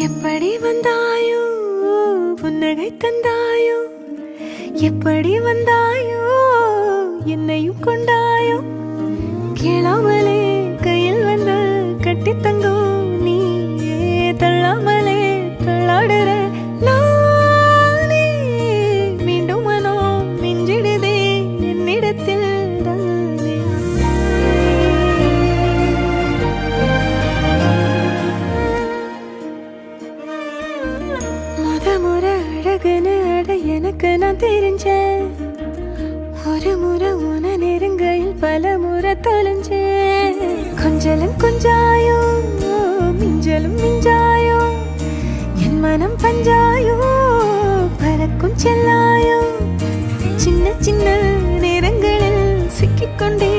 எப்படி வந்தாயோ புன்னகை தந்தாயோ எப்படி வந்தாயோ என்னையும் கொண்டாயோ கேளாமலே கையில் வந்து கட்டி தங்கோ நீ தள்ளாமலே தள்ளாடுற நானே மீண்டும் மனோ மிஞ்சிடுதே என்னிடத்தில் முறை அழகுன்னு அட எனக்கு நான் தெரிஞ்சேன் ஒரு முறை உன நெருங்கையில் பல முறை தொலைஞ்சேன் கொஞ்சலும் கொஞ்சாயோ மிஞ்சலும் மிஞ்சாயோ என் மனம் பஞ்சாயோ பறக்கும் செல்லாயோ சின்ன சின்ன நேரங்களில் சிக்கிக்கொண்டே